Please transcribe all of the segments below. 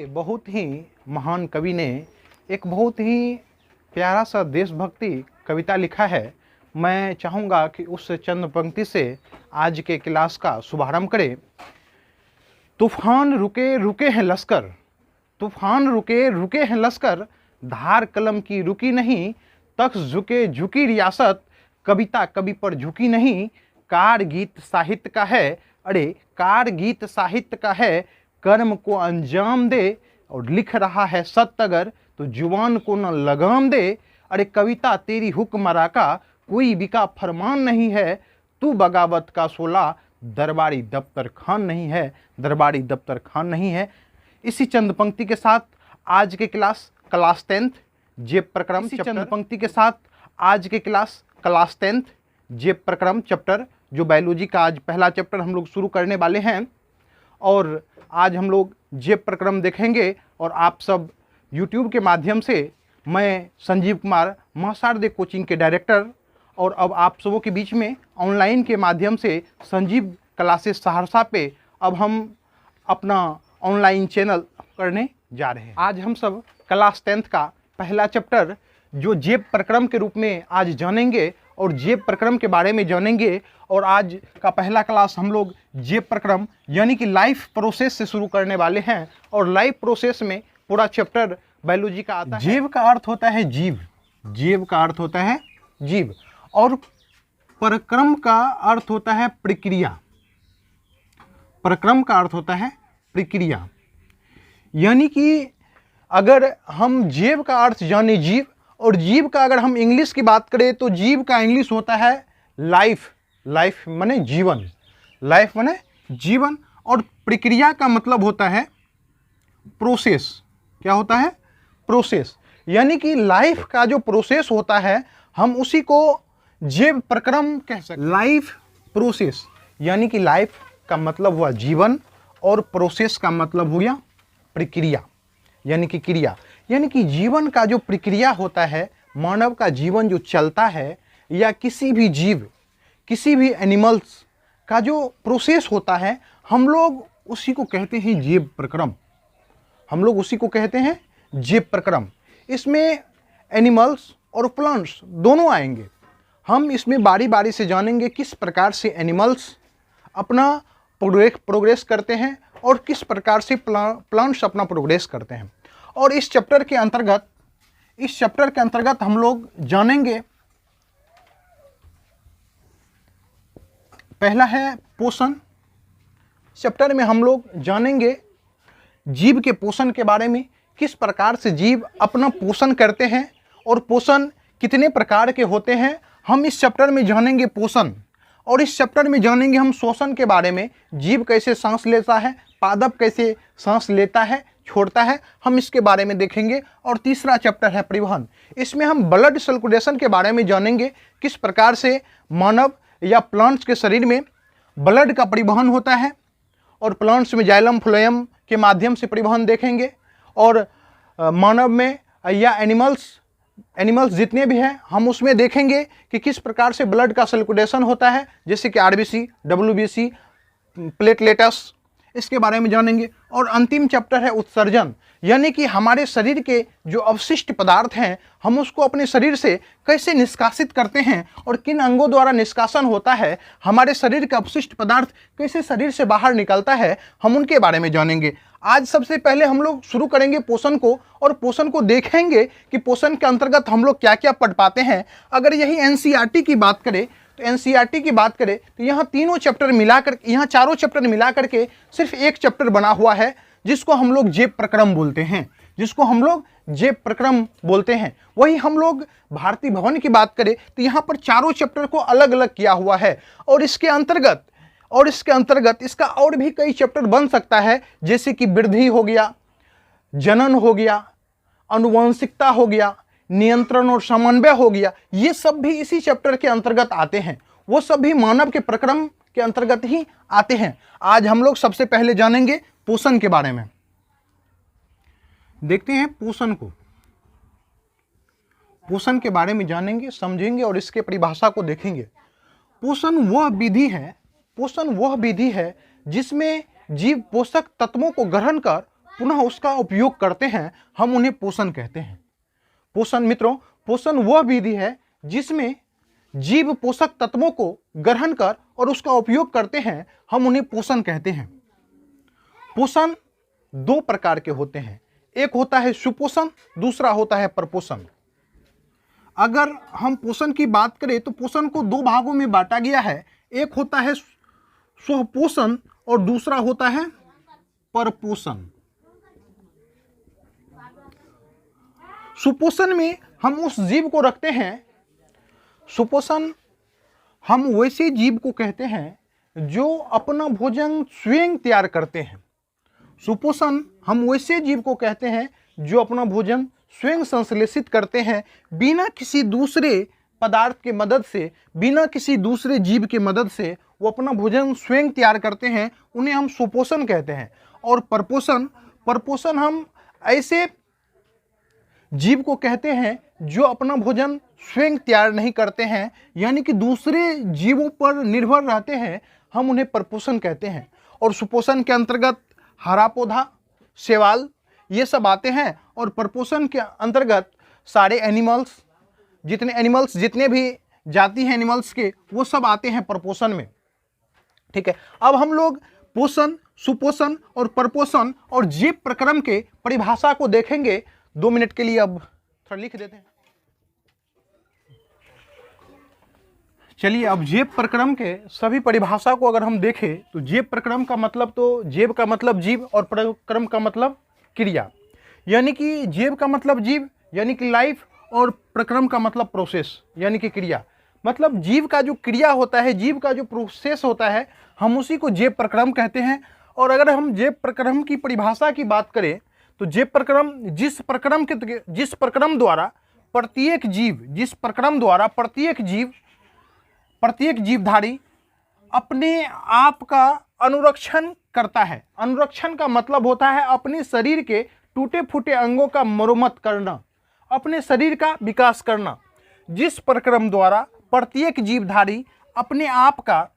बहुत ही महान कवि ने एक बहुत ही प्यारा सा देशभक्ति कविता लिखा है। मैं चाहूँगा कि उस चंद पंक्ति से आज के क्लास का शुभारंभ करें। तूफान रुके रुके हैं लश्कर, तूफान रुके रुके हैं लश्कर, धार कलम की रुकी नहीं, तख्त झुके झुकी रियासत, कविता कवि पर झुकी नहीं। कार गीत साहित्य का है, अरे कार गीत साहित्य का है, कर्म को अंजाम दे और लिख रहा है सत्य अगर तो जुबान को न लगाम दे। अरे कविता तेरी हुक्मरा का कोई बिका फरमान नहीं है, तू बगावत का सोला दरबारी दफ्तर खान नहीं है, दरबारी दफ्तर खान नहीं है। इसी चंद पंक्ति के साथ आज के क्लास 10th जेब प्रक्रम चंद पंक्ति के साथ आज के क्लास 10th जेब प्रक्रम चैप्टर जो बायोलॉजी का आज पहला चैप्टर हम लोग शुरू करने वाले हैं। और आज हम लोग जेब प्रक्रम देखेंगे और आप सब YouTube के माध्यम से, मैं संजीव कुमार महाशारदे कोचिंग के डायरेक्टर और अब आप सबों के बीच में ऑनलाइन के माध्यम से संजीव क्लासेस सहरसा पे अब हम अपना ऑनलाइन चैनल करने जा रहे हैं। आज हम सब क्लास 10th का पहला चैप्टर जो जेब प्रक्रम के रूप में आज जानेंगे और जेब प्रक्रम के बारे में जानेंगे। और आज का पहला क्लास हम लोग जेब प्रक्रम यानी कि लाइफ प्रोसेस से शुरू करने वाले हैं। और लाइफ प्रोसेस में पूरा चैप्टर बायोलॉजी का आता है। जेब का अर्थ होता है जीव, जेब का अर्थ होता है जीव, और प्रक्रम का अर्थ होता है प्रक्रिया, प्रक्रम का अर्थ होता है प्रक्रिया। यानी कि अगर हम जेब का अर्थ जाने जीव, और जीव का अगर हम इंग्लिश की बात करें तो जीव का इंग्लिश होता है लाइफ, लाइफ माने जीवन, लाइफ माने जीवन। और प्रक्रिया का मतलब होता है प्रोसेस। क्या होता है? प्रोसेस। यानी कि लाइफ का जो प्रोसेस होता है हम उसी को जेब प्रक्रम कह सकते हैं। लाइफ प्रोसेस यानी कि लाइफ का मतलब हुआ जीवन और प्रोसेस का मतलब हो गया प्रक्रिया यानी कि क्रिया। यानी कि जीवन का जो प्रक्रिया होता है, मानव का जीवन जो चलता है या किसी भी जीव, किसी भी एनिमल्स का जो प्रोसेस होता है, हम लोग उसी को कहते हैं जेब प्रक्रम, हम लोग उसी को कहते हैं जेब प्रक्रम। इसमें एनिमल्स और प्लांट्स दोनों आएंगे। हम इसमें बारी बारी से जानेंगे किस प्रकार से एनिमल्स अपना प्रोग्रेस करते हैं और किस प्रकार से प्लांट्स अपना प्रोग्रेस करते हैं। और इस चैप्टर के अंतर्गत हम लोग जानेंगे, पहला है पोषण। चैप्टर में हम लोग जानेंगे जीव के पोषण के बारे में, किस प्रकार से जीव अपना पोषण करते हैं और पोषण कितने प्रकार के होते हैं। हम इस चैप्टर में जानेंगे पोषण, और इस चैप्टर में जानेंगे हम श्वसन के बारे में, जीव कैसे सांस लेता है, पादप कैसे सांस लेता है छोड़ता है, हम इसके बारे में देखेंगे। और तीसरा चैप्टर है परिवहन। इसमें हम ब्लड सर्कुलेशन के बारे में जानेंगे, किस प्रकार से मानव या प्लांट्स के शरीर में ब्लड का परिवहन होता है, और प्लांट्स में जाइलम फ्लोएम के माध्यम से परिवहन देखेंगे। और मानव में या एनिमल्स जितने भी हैं हम उसमें देखेंगे कि किस प्रकार से ब्लड का सर्कुलेशन होता है, जैसे कि RBC, WBC, प्लेटलेटस, इसके बारे में जानेंगे। और अंतिम चैप्टर है उत्सर्जन, यानी कि हमारे शरीर के जो अवशिष्ट पदार्थ हैं हम उसको अपने शरीर से कैसे निष्कासित करते हैं और किन अंगों द्वारा निष्कासन होता है, हमारे शरीर का अवशिष्ट पदार्थ कैसे शरीर से बाहर निकलता है, हम उनके बारे में जानेंगे। आज सबसे पहले हम लोग शुरू करेंगे पोषण को, और पोषण को देखेंगे कि पोषण के अंतर्गत हम लोग क्या क्या पढ़ पाते हैं। अगर यही NCERT की बात करें तो NCERT की बात करें तो यहाँ तीनों चैप्टर मिलाकर, यहाँ चारों चैप्टर मिलाकर के सिर्फ एक चैप्टर बना हुआ है जिसको हम लोग जेब प्रक्रम बोलते हैं, जिसको हम लोग जेब प्रक्रम बोलते हैं। वही हम लोग भारती भवन की बात करें तो यहाँ पर चारों चैप्टर को अलग अलग किया हुआ है। और इसके अंतर्गत इसका और भी कई चैप्टर बन सकता है, जैसे कि वृद्धि हो गया, जनन हो गया, अनुवांशिकता हो गया, नियंत्रण और समन्वय हो गया। ये सब भी इसी चैप्टर के अंतर्गत आते हैं, वो सब भी मानव के प्रक्रम के अंतर्गत ही आते हैं। आज हम लोग सबसे पहले जानेंगे पोषण के बारे में। देखते हैं पोषण को, पोषण के बारे में जानेंगे, समझेंगे और इसके परिभाषा को देखेंगे। पोषण वह विधि है जिसमें जीव पोषक तत्वों को ग्रहण कर पुनः उसका उपयोग करते हैं, हम उन्हें पोषण कहते हैं। पोषण मित्रों, पोषण वह विधि है जिसमें जीव पोषक तत्वों को ग्रहण कर और उसका उपयोग करते हैं, हम उन्हें पोषण कहते हैं। पोषण दो प्रकार के होते हैं, एक होता है सुपोषण, दूसरा होता है परपोषण। अगर हम पोषण की बात करें तो पोषण को दो भागों में बांटा गया है, एक होता है स्वपोषण और दूसरा होता है परपोषण। सुपोषण में हम उस जीव को रखते हैं, सुपोषण हम वैसे जीव को कहते हैं जो अपना भोजन स्वयं तैयार करते हैं। सुपोषण हम वैसे जीव को कहते हैं जो अपना भोजन स्वयं संश्लेषित करते हैं, बिना किसी दूसरे पदार्थ के मदद से, बिना किसी दूसरे जीव के मदद से वो अपना भोजन स्वयं तैयार करते हैं, उन्हें हम सुपोषण कहते हैं। और परपोषण, परपोषण हम ऐसे जीव को कहते हैं जो अपना भोजन स्वयं तैयार नहीं करते हैं, यानी कि दूसरे जीवों पर निर्भर रहते हैं, हम उन्हें परपोषण कहते हैं। और सुपोषण के अंतर्गत हरा पौधा, शैवाल ये सब आते हैं, और परपोषण के अंतर्गत सारे एनिमल्स, जितने भी जाति हैं एनिमल्स के, वो सब आते हैं परपोषण में। ठीक है, अब हम लोग पोषण, सुपोषण और परपोषण और जीव प्रक्रम के परिभाषा को देखेंगे। 2 मिनट के लिए अब थोड़ा लिख देते हैं। चलिए, अब जेब प्रक्रम के सभी परिभाषा को अगर हम देखें तो जेब प्रक्रम का मतलब, तो जेब का मतलब जीव और प्रक्रम का मतलब क्रिया, यानी कि जेब का मतलब जीव यानी कि लाइफ और प्रक्रम का मतलब प्रोसेस यानी कि क्रिया। मतलब जीव का जो क्रिया होता है, जीव का जो प्रोसेस होता है, हम उसी को जेब प्रक्रम कहते हैं। और अगर हम जेब प्रक्रम की परिभाषा की बात करें तो जेब प्रक्रम जिस प्रक्रम द्वारा प्रत्येक जीवधारी अपने आप का अनुरक्षण करता है। अनुरक्षण का मतलब होता है अपने शरीर के टूटे फूटे अंगों का मरम्मत करना, अपने शरीर का विकास करना। जिस प्रक्रम द्वारा प्रत्येक जीवधारी अपने आप का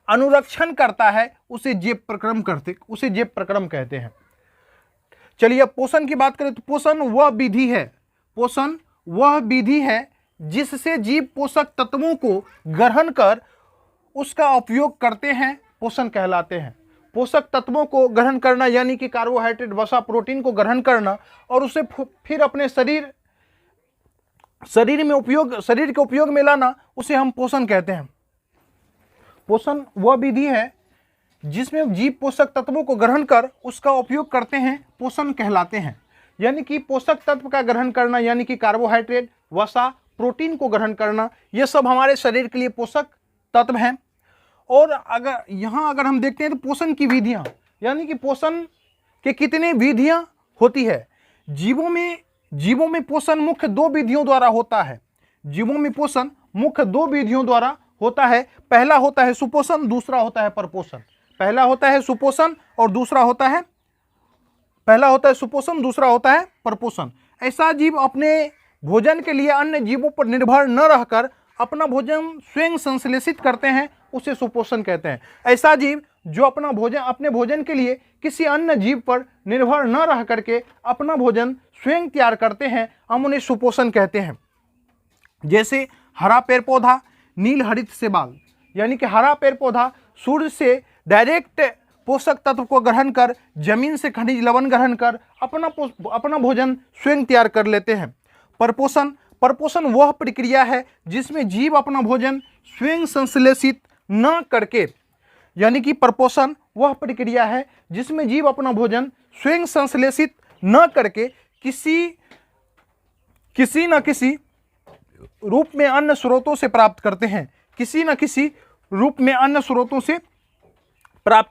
अनुरक्षण करता है उसे जेब प्रक्रम कहते हैं। चलिए, अब पोषण की बात करें तो पोषण वह विधि है जिससे जीव पोषक तत्वों को ग्रहण कर उसका उपयोग करते हैं, पोषण कहलाते हैं। पोषक तत्वों को ग्रहण करना यानी कि कार्बोहाइड्रेट, वसा, प्रोटीन को ग्रहण करना और उसे फिर अपने शरीर के उपयोग में लाना, उसे हम पोषण कहते हैं। पोषण वह विधि है जिसमें जीव पोषक तत्वों को ग्रहण कर उसका उपयोग करते हैं, पोषण कहलाते हैं। यानी कि पोषक तत्व का ग्रहण करना यानी कि कार्बोहाइड्रेट, वसा, प्रोटीन को ग्रहण करना, ये सब हमारे शरीर के लिए पोषक तत्व हैं। और अगर हम देखते हैं तो पोषण की विधियां, यानी कि पोषण के कितने विधियां होती है। जीवों में पोषण मुख्य 2 विधियों द्वारा होता है। जीवों में पोषण मुख्य 2 विधियों द्वारा होता है। पहला होता है सुपोषण, दूसरा होता है परपोषण। पहला होता है सुपोषण और दूसरा होता है परपोषण। ऐसा जीव अपने भोजन के लिए अन्य जीवों पर निर्भर न रहकर अपना भोजन स्वयं संश्लेषित करते हैं, उसे सुपोषण कहते हैं। ऐसा जीव जो अपने भोजन के लिए किसी अन्य जीव पर निर्भर न रह करके अपना भोजन स्वयं तैयार करते हैं, हम उन्हें सुपोषण कहते हैं। जैसे हरा पेड़ पौधा नील हरित शैवाल, यानी कि हरा पेड़ पौधा सूर्य से डायरेक्ट पोषक तत्व को ग्रहण कर, जमीन से खनिज लवण ग्रहण कर अपना भोजन स्वयं तैयार कर लेते हैं। परपोषण वह प्रक्रिया है जिसमें जीव अपना भोजन स्वयं संश्लेषित न करके, यानी कि परपोषण वह प्रक्रिया है जिसमें जीव अपना भोजन स्वयं संश्लेषित न करके किसी न किसी रूप में अन्य स्रोतों से प्राप्त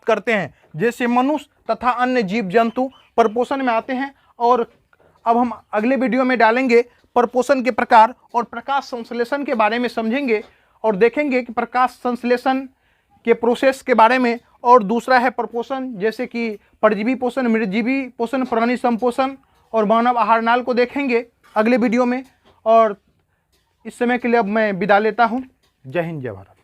करते हैं, जैसे मनुष्य तथा अन्य जीव जंतु परपोषण में आते हैं। और अब हम अगले वीडियो में डालेंगे परपोषण के प्रकार और प्रकाश संश्लेषण के बारे में समझेंगे और देखेंगे कि प्रकाश संश्लेषण के प्रोसेस के बारे में। और दूसरा है परपोषण, जैसे कि परजीवी पोषण, मृतजीवी पोषण, प्राणी संपोषण और मानव आहार नाल को देखेंगे अगले वीडियो में। और इस समय के लिए अब मैं विदा लेता हूँ। जय हिंद, जय भारत।